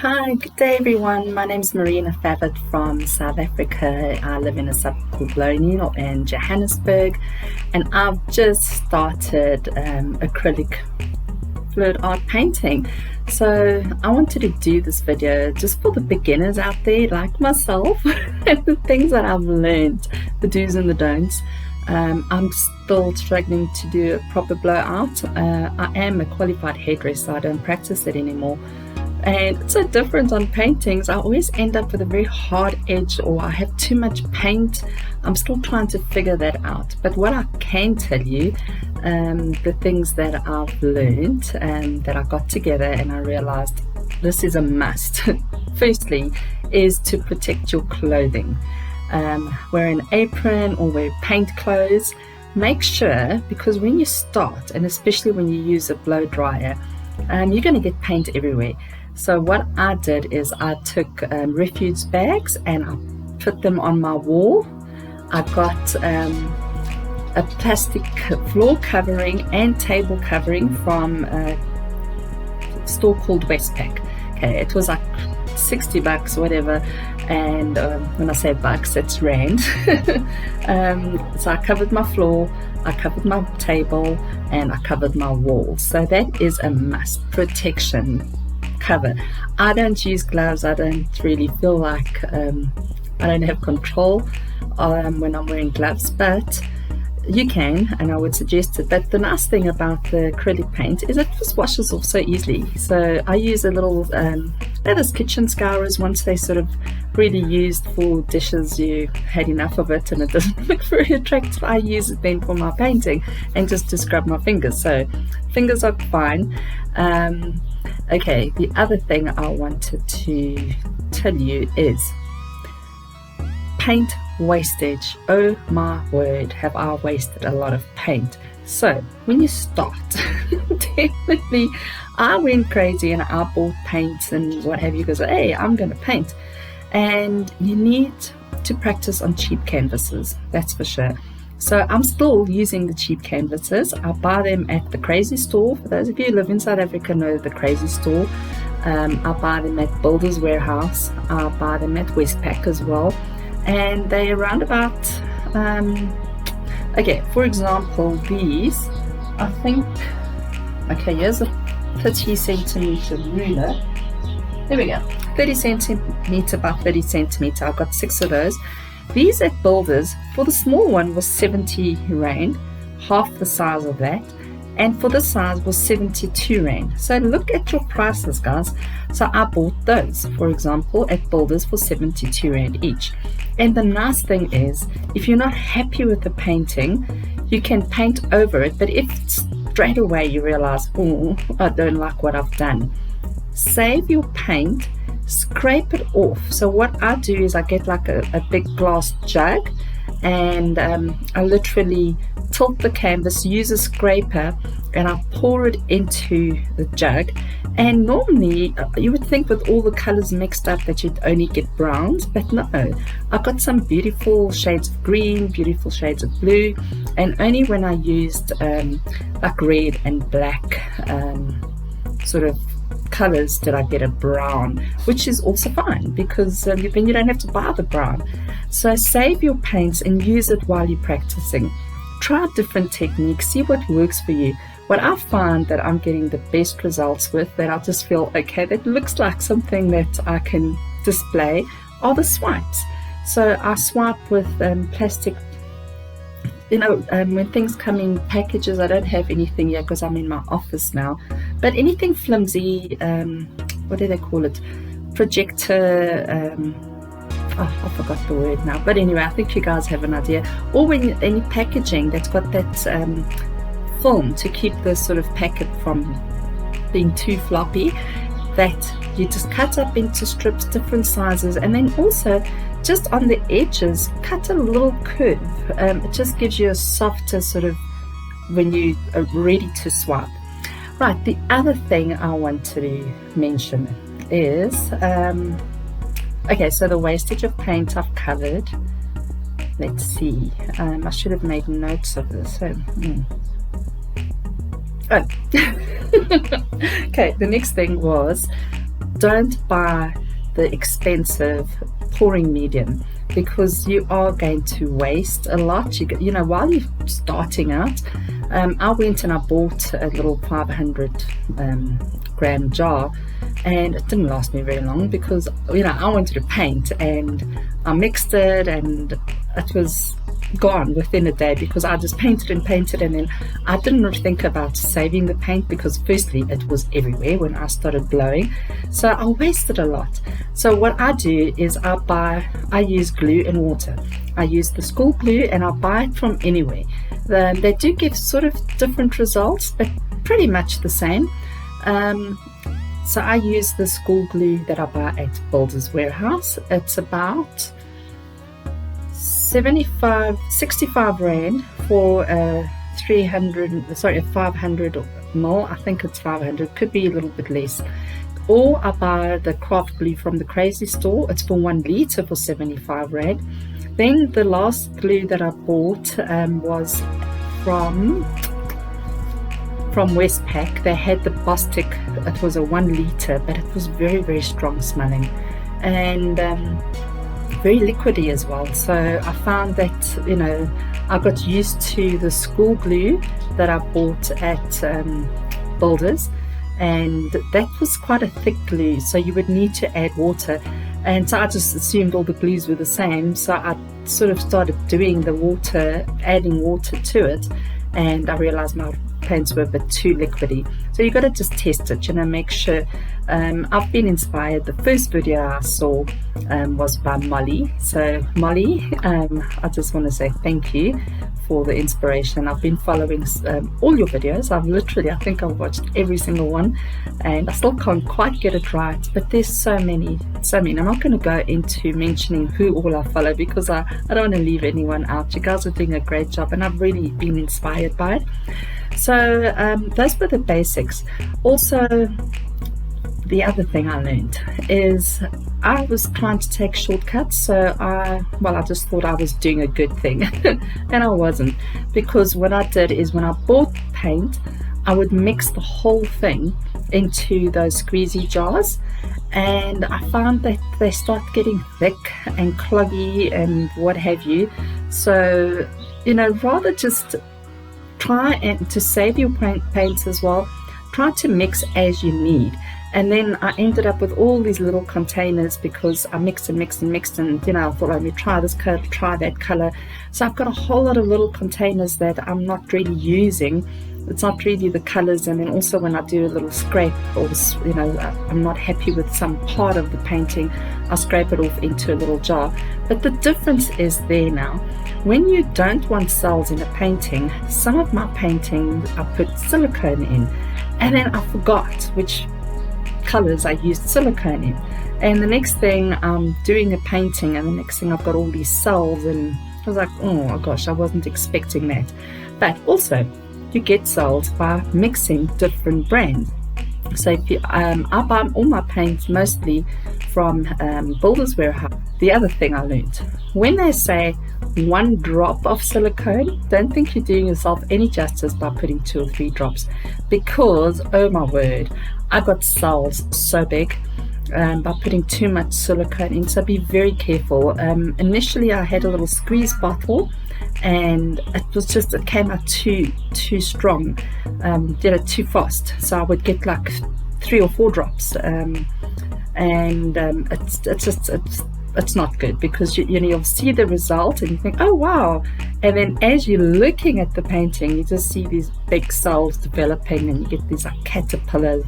Hi, good day everyone. My name is Marina from South Africa. I live in a suburb called Lonely in Johannesburg, and I've just started acrylic fluid art painting. So I wanted to do this video just for the beginners out there like myself and the things that I've learned, the do's and the don'ts. I'm still struggling to do a proper blowout. I am a qualified hairdresser. I don't practice it anymore. And it's so different on paintings. I always end up with a very hard edge, or I have too much paint. I'm still trying to figure that out. But what I can tell you, the things that I've learned and that I got together and I realized this is a must. Firstly, is to protect your clothing. Wear an apron or wear paint clothes. Make sure, because when you start, and especially when you use a blow dryer, you're going to get paint everywhere. So what I did is I took refuse bags and I put them on my wall. I got a plastic floor covering and table covering from a store called Westpac. Okay, it was like $60, whatever. And when I say bucks, it's rand. So I covered my floor, I covered my table, and I covered my wall. So that is a must. Protection cover. I don't use gloves. I don't really feel like I don't have control when I'm wearing gloves, but you can, and I would suggest it. But the nice thing about the acrylic paint is it just washes off so easily. So I use a little they're those kitchen scourers. Once they sort of really used for dishes, you had enough of it and it doesn't look very attractive. I use it then for my painting and just to scrub my fingers. So fingers are fine. Okay, the other thing I wanted to tell you is paint wastage. Oh my word, have I wasted a lot of paint. So when you start, definitely I went crazy and I bought paints and what have you, because hey, I'm gonna paint. And you need to practice on cheap canvases, that's for sure. So I'm still using the cheap canvases. I buy them at the Crazy Store. For those of you who live in South Africa know the Crazy Store. I buy them at Builders Warehouse. I buy them at Westpac as well. And they're around about, okay, for example, these, I think, okay, here's a 30 centimeter ruler. There we go, 30 centimeter by 30 centimeter. I've got 6 of those. These at Builders, for the small one was 70 rand, half the size of that, and for this size was 72 rand. So look at your prices, guys. So I bought those, for example, at Builders for 72 rand each. And the nice thing is, if you're not happy with the painting, you can paint over it. But if straight away you realize, oh, I don't like what I've done, save your paint, scrape it off. So what I do is I get like a big glass jug, and I literally tilt the canvas, use a scraper, and I pour it into the jug. And normally you would think with all the colors mixed up that you'd only get browns, but no, I've got some beautiful shades of green, beautiful shades of blue, and only when I used like red and black sort of colors did I get a brown, which is also fine, because then you don't have to buy the brown. So save your paints and use it while you're practicing. Try different techniques, see what works for you. What I find that I'm getting the best results with, that I just feel, okay, that looks like something that I can display, are the swipes. So I swipe with plastic. You know, when things come in packages, I don't have anything yet because I'm in my office now, but anything flimsy, what do they call it, projector, oh, I forgot the word now, but anyway, I think you guys have an idea. Or when any packaging that's got that film to keep the sort of packet from being too floppy, that you just cut up into strips, different sizes, and then also just on the edges cut a little curve. It just gives you a softer sort of when you are ready to swipe. Right, the other thing I want to mention is okay, so the wastage of paint I've covered. Let's see, I should have made notes of this. Oh. Okay, the next thing was don't buy the expensive pouring medium, because you are going to waste a lot. You know, while you're starting out, I went and I bought a little 500 gram jar, and it didn't last me very long because, you know, I wanted to paint, and I mixed it and it was gone within a day because I just painted, and then I didn't think about saving the paint, because firstly it was everywhere when I started blowing, so I wasted a lot. So what I do is I use glue and water. I use the school glue, and I buy it from anywhere. They do give sort of different results, but pretty much the same. So I use the school glue that I buy at Builders Warehouse. It's about 65 rand for a 500 mil. I think it's 500, could be a little bit less. Or I buy the craft glue from the Crazy Store. It's for 1 liter for 75 rand. Then the last glue that I bought was from Westpac. They had the Bostik. It was a 1 liter, but it was very, very strong smelling, and very liquidy as well. So I found that, you know, I got used to the school glue that I bought at Builders, and that was quite a thick glue, so you would need to add water. And so I just assumed all the glues were the same, so I sort of started doing the water, adding water to it, and I realized my paints were a bit too liquidy. So you got to just test it, you know, make sure. I've been inspired. The first video I saw was by Molly. So Molly, I just want to say thank you for the inspiration. I've been following all your videos. I think I've watched every single one, and I still can't quite get it right, but there's so many. I'm not going to go into mentioning who all I follow, because I don't want to leave anyone out. You guys are doing a great job, and I've really been inspired by it. So those were the basics. Also, the other thing I learned is I was trying to take shortcuts. So I just thought I was doing a good thing and I wasn't, because what I did is when I bought paint, I would mix the whole thing into those squeezy jars, and I found that they start getting thick and cloggy and what have you. So, you know, rather just try and to save your paints as well, try to mix as you need. And then I ended up with all these little containers because I mixed and you know, I thought, let me try this color, try that color. So I've got a whole lot of little containers that I'm not really using. It's not really the colors. And then also when I do a little scrape, or, you know, I'm not happy with some part of the painting, I scrape it off into a little jar. But the difference is there now. When you don't want cells in a painting, some of my paintings I put silicone in, and then I forgot which colors I used silicone in. And the next thing I'm doing a painting, and the next thing I've got all these cells, and I was like, oh my gosh, I wasn't expecting that. But also, you get cells by mixing different brands. So if you, I buy all my paints mostly from Builders Warehouse. The other thing I learned, when they say 1 drop of silicone, don't think you're doing yourself any justice by putting 2 or 3 drops, because oh my word, I got cells so big by putting too much silicone in. So be very careful. Initially I had a little squeeze bottle, and it came out too strong, too fast. So I would get like 3 or 4 drops, it's not good, because you'll see the result and you think, oh wow, and then as you're looking at the painting, you just see these big cells developing, and you get these like caterpillars.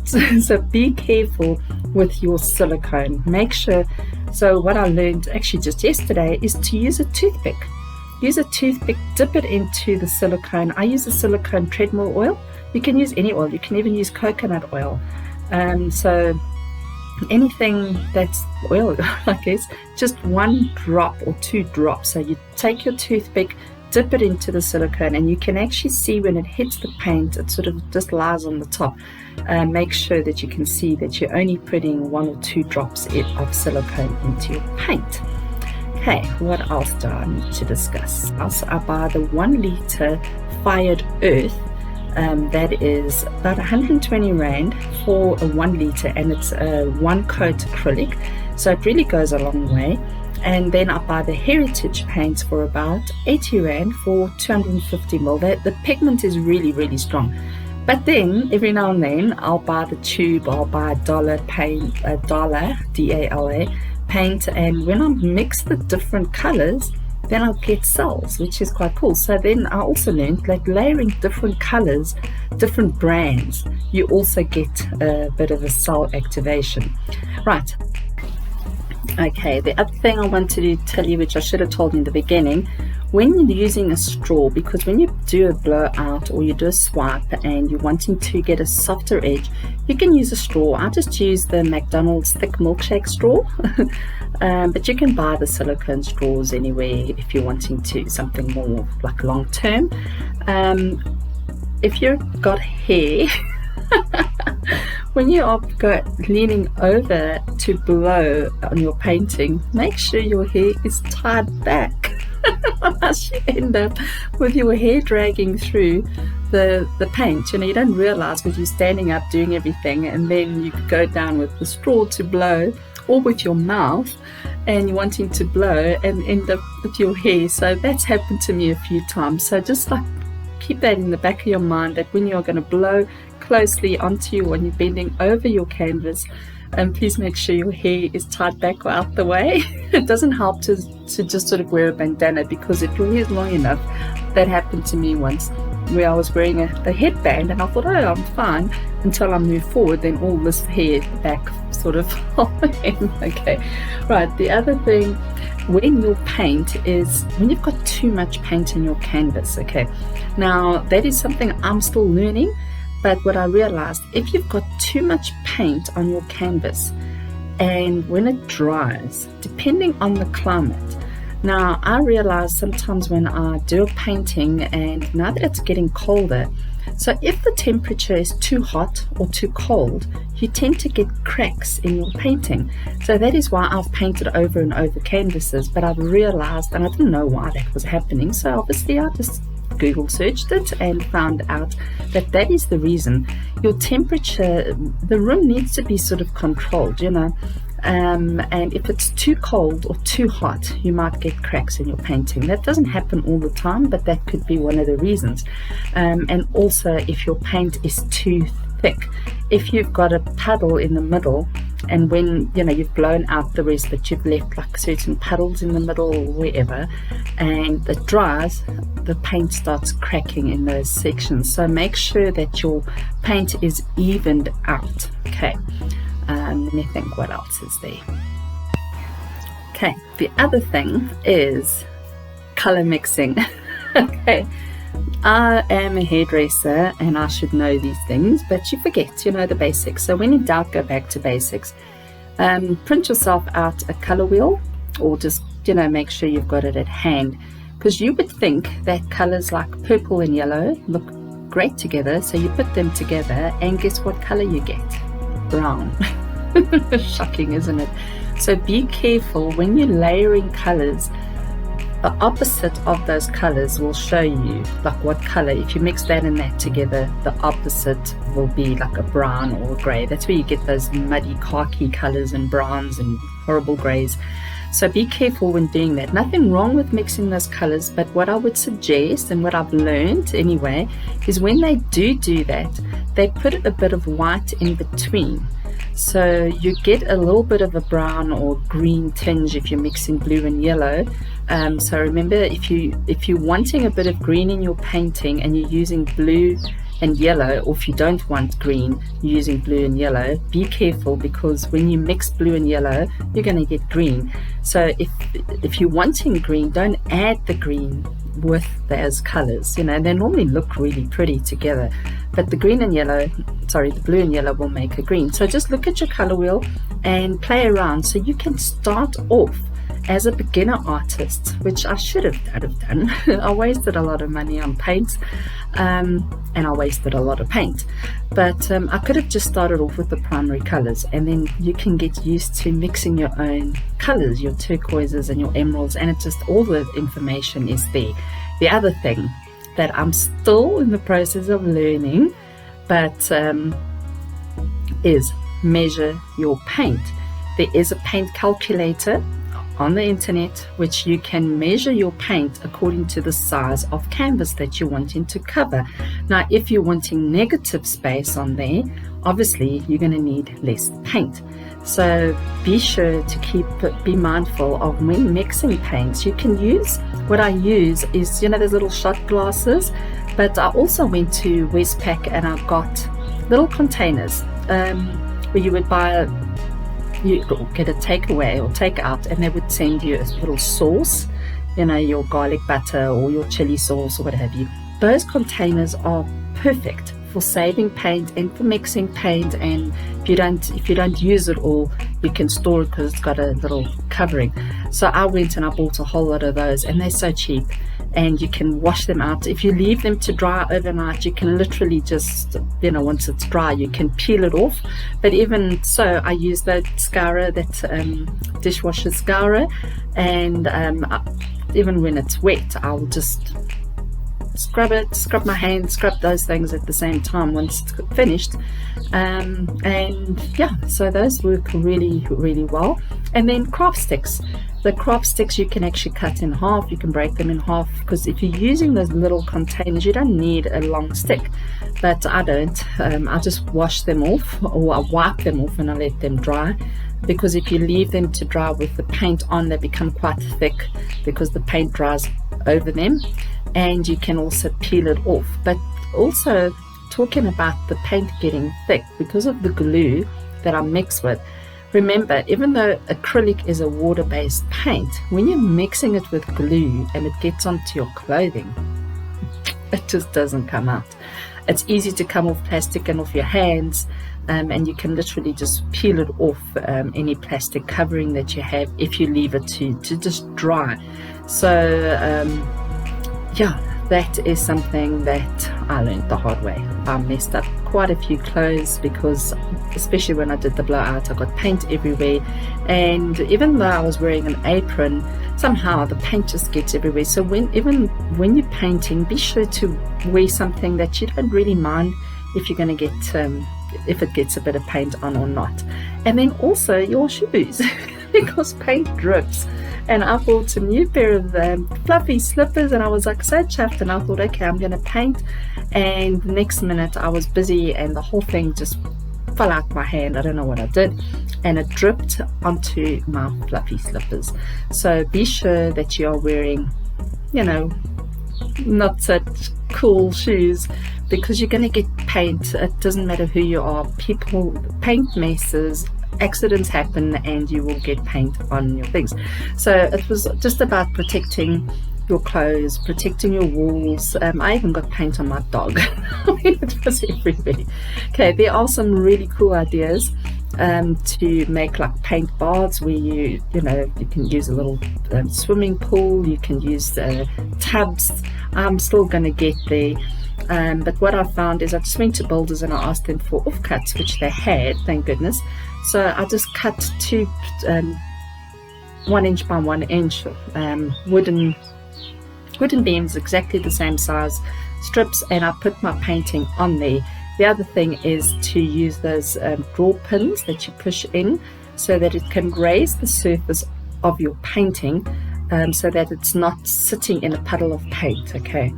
So be careful with your silicone. Make sure. So what I learned actually just yesterday is to use a toothpick. Use a toothpick, dip it into the silicone. I use a silicone treadmill oil. You can use any oil. You can even use coconut oil. So anything that's oil, I guess, just 1 drop or 2 drops. So you take your toothpick, dip it into the silicone, and you can actually see when it hits the paint, it sort of just lies on the top. Make sure that you can see that you're only putting 1 or 2 drops of silicone into your paint. Okay, what else do I need to discuss? Also, I buy the 1 liter fired earth That is about 120 Rand for a 1 litre, and it's a 1-coat acrylic, so it really goes a long way. And then I buy the heritage paints for about 80 Rand for 250 ml. The pigment is really, really strong. But then every now and then I'll buy the tube, I'll buy a dollar paint, a dollar, D-A-L-A paint, and when I mix the different colors, then I'll get cells, which is quite cool. So then I also learned, like, layering different colors, different brands, you also get a bit of a cell activation. Right. Okay, the other thing I wanted to tell you, which I should have told you in the beginning, when you're using a straw, because when you do a blowout or you do a swipe and you're wanting to get a softer edge, you can use a straw. I just use the McDonald's thick milkshake straw, but you can buy the silicone straws anywhere if you're wanting to something more like long term. If you've got hair, when you are leaning over to blow on your painting, make sure your hair is tied back. Otherwise you end up with your hair dragging through the paint. You know, you don't realize because you're standing up doing everything, and then you go down with the straw to blow, or with your mouth, and you're wanting to blow and end up with your hair. So that's happened to me a few times. So just like keep that in the back of your mind, that when you're going to blow closely onto you when you're bending over your canvas, and please make sure your hair is tied back or out the way. It doesn't help to just sort of wear a bandana, because if your hair is long enough, that happened to me once, where I was wearing a headband and I thought, oh, I'm fine, until I moved forward, then all this hair back sort of okay, right. The other thing when you paint is when you've got too much paint in your canvas. Okay, now that is something I'm still learning. But what I realized, if you've got too much paint on your canvas, and when it dries, depending on the climate, now I realize sometimes when I do a painting, and now that it's getting colder, so if the temperature is too hot or too cold, you tend to get cracks in your painting. So that is why I've painted over and over canvases, but I've realized, and I didn't know why that was happening, so obviously I just Google searched it and found out that is the reason. Your temperature, the room needs to be sort of controlled, you know, and if it's too cold or too hot, you might get cracks in your painting. That doesn't happen all the time, but that could be one of the reasons. And also if your paint is too thick, if you've got a puddle in the middle, and when you know you've blown out the rest, but you've left like certain puddles in the middle or wherever, and it dries, the paint starts cracking in those sections. So make sure that your paint is evened out. Okay, let me think what else is there. Okay, the other thing is color mixing. Okay, I am a hairdresser and I should know these things, but you forget, you know, the basics. So when in doubt, go back to basics. Print yourself out a color wheel, or just, you know, make sure you've got it at hand, because you would think that colors like purple and yellow look great together. So you put them together and guess what color you get? Brown. Shocking, isn't it? So be careful when you're layering colors. The opposite of those colors will show you like what color. If you mix that and that together, the opposite will be like a brown or a gray. That's where you get those muddy khaki colors and browns and horrible grays. So be careful when doing that. Nothing wrong with mixing those colors, but what I would suggest, and what I've learned anyway, is when they do that, they put a bit of white in between. So you get a little bit of a brown or green tinge if you're mixing blue and yellow. So remember, if you're wanting a bit of green in your painting and you're using blue and yellow, or if you don't want green, you're using blue and yellow, be careful, because when you mix blue and yellow, you're going to get green. So if you're wanting green, don't add the green with those colors. You know, they normally look really pretty together, but the blue and yellow will make a green. So just look at your color wheel and play around, so you can start off as a beginner artist, which I should have done. I wasted a lot of money on paint, and I wasted a lot of paint, but I could have just started off with the primary colors, and then you can get used to mixing your own colors, your turquoises and your emeralds, and it's just all the information is there. The other thing that I'm still in the process of learning, but is measure your paint. There is a paint calculator on the internet which you can measure your paint according to the size of canvas that you're wanting to cover. Now if you're wanting negative space on there, obviously you're going to need less paint. So be sure to be mindful of when mixing paints. You can use, what I use is, those little shot glasses, but I also went to Westpac and I got little containers where you would you get a takeaway or take out, and they would send you a little sauce, your garlic butter or your chili sauce or what have you. Those containers are perfect for saving paint and for mixing paint, and if you don't use it all, you can store it because it's got a little covering. So I went and I bought a whole lot of those, and they're so cheap, and you can wash them out. If you leave them to dry overnight, you can literally just, once it's dry, you can peel it off. But even so, I use that scourer, that dishwasher scourer, and even when it's wet, I'll just scrub my hands, scrub those things at the same time once it's finished. And yeah, so those work really, really well. And then craft sticks. The craft sticks you can actually cut in half, you can break them in half, because if you're using those little containers, you don't need a long stick. But I don't. I just wash them off, or I wipe them off and I let them dry. Because if you leave them to dry with the paint on, they become quite thick because the paint dries over them, and you can also peel it off. But also, talking about the paint getting thick, because of the glue that I mix with, remember, even though acrylic is a water-based paint, when you're mixing it with glue and it gets onto your clothing, it just doesn't come out. It's easy to come off plastic and off your hands, and you can literally just peel it off any plastic covering that you have if you leave it to just dry. So yeah, that is something that I learned the hard way. I messed up quite a few clothes because, especially when I did the blowout, I got paint everywhere, and even though I was wearing an apron, somehow the paint just gets everywhere. So even when you're painting, be sure to wear something that you don't really mind if you're going to get if it gets a bit of paint on or not. And then also your shoes because paint drips. And I bought a new pair of fluffy slippers, and I was like so chuffed, and I thought, okay, I'm going to paint. And the next minute I was busy and the whole thing just fell out my hand. I don't know what I did, and it dripped onto my fluffy slippers. So be sure that you are wearing, not such cool shoes, because you're going to get paint. It doesn't matter who you are. Paint messes, accidents happen, and you will get paint on your things. So it was just about protecting your clothes, protecting your walls. I even got paint on my dog. It was everywhere. Okay, there are some really cool ideas to make like paint baths where you can use a little swimming pool. You can use tubs. I'm still going to get there. But what I found is I just went to builders and I asked them for offcuts, which they had, thank goodness. So I just cut two 1 inch by 1 inch wooden beams, exactly the same size strips, and I put my painting on there. The other thing is to use those draw pins that you push in so that it can raise the surface of your painting, so that it's not sitting in a puddle of paint, okay?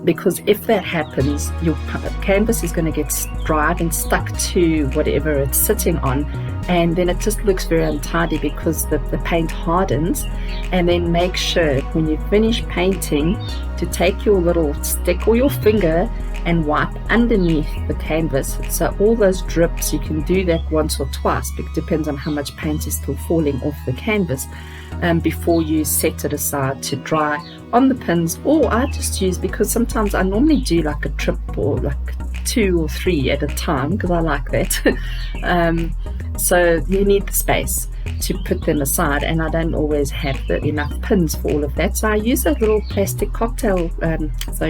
Because if that happens, your canvas is going to get dried and stuck to whatever it's sitting on, and then it just looks very untidy because the paint hardens. And then make sure when you finish painting to take your little stick or your finger and wipe underneath the canvas, so all those drips, you can do that once or twice, it depends on how much paint is still falling off the canvas, before you set it aside to dry on the pins. Or I just use, because sometimes I normally do like a trip or like 2 or 3 at a time because I like that. So you need the space to put them aside, and I don't always have enough pins for all of that, so I use those little plastic cocktail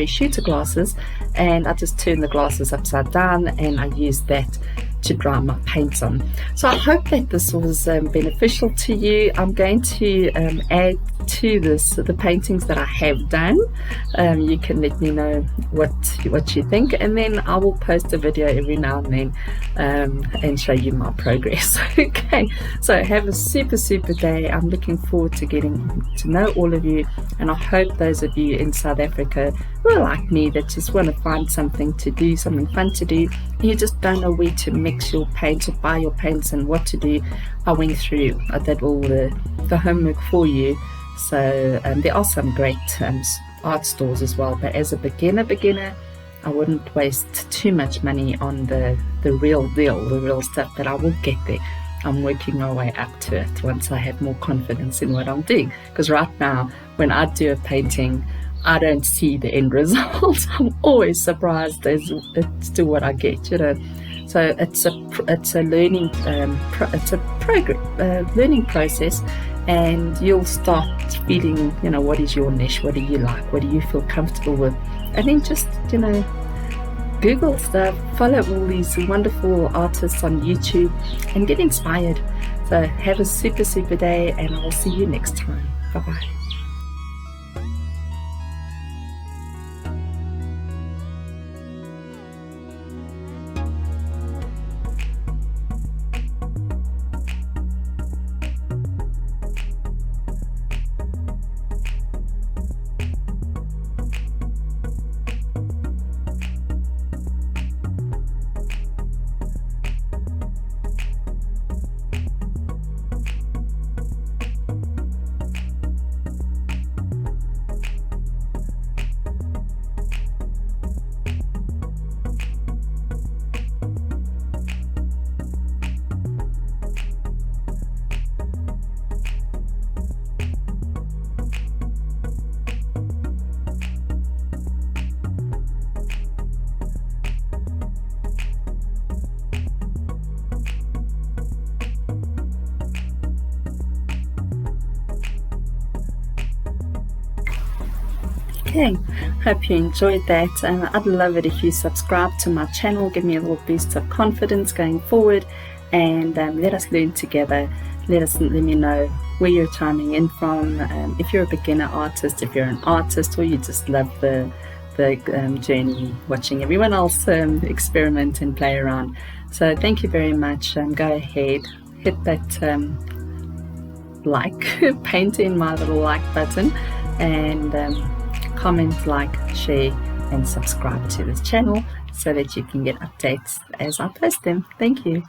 shooter glasses, and I just turn the glasses upside down and I use that to dry my paints on. So I hope that this was beneficial to you. I'm going to add to this the paintings that I have done. You can let me know what you think, and then I will post a video every now and then and show you my progress. Okay, so have a super day. I'm looking forward to getting to know all of you, and I hope those of you in South Africa who are like me, that just want to find something to do, something fun to do, and you just don't know where to mix your paints or buy your paints and what to do. I went through, I did all the homework for you. So there are some great art stores as well, but as a beginner, I wouldn't waste too much money on the real deal, the real stuff. But I will get there. I'm working my way up to it once I have more confidence in what I'm doing, because right now when I do a painting, I don't see the end result. I'm always surprised as to what I get, you know. So it's a learning learning process, and you'll start feeling, you know, what is your niche, what do you like, what do you feel comfortable with, and then just, you know, Google stuff, follow all these wonderful artists on YouTube and get inspired. So have a super day, and I'll see you next time. Bye bye. Okay, hope you enjoyed that. I'd love it if you subscribe to my channel, give me a little boost of confidence going forward, and let us learn together. Let me know where you're chiming in from, if you're a beginner artist, if you're an artist, or you just love the journey, watching everyone else experiment and play around. So thank you very much. Go ahead, hit that like, paint in my little like button, and comment, like, share, and subscribe to this channel so that you can get updates as I post them. Thank you.